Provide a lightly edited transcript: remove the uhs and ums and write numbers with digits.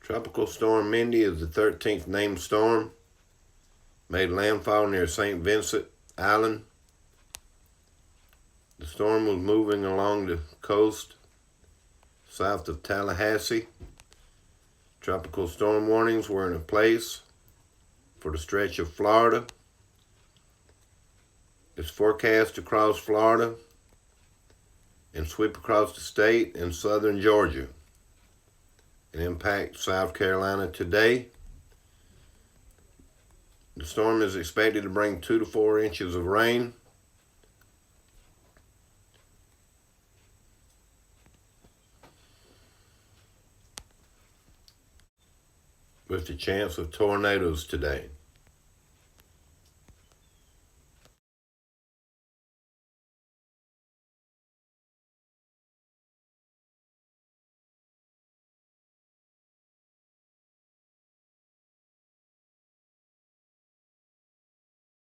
Tropical Storm Mindy is the 13th named storm. Made landfall near St. Vincent Island. The storm was moving along the coast south of Tallahassee. Tropical storm warnings were in place for the stretch of Florida. It's forecast to cross Florida and sweep across the state and southern Georgia and impact South Carolina today. The storm is expected to bring 2 to 4 inches of rain. With the chance of tornadoes today.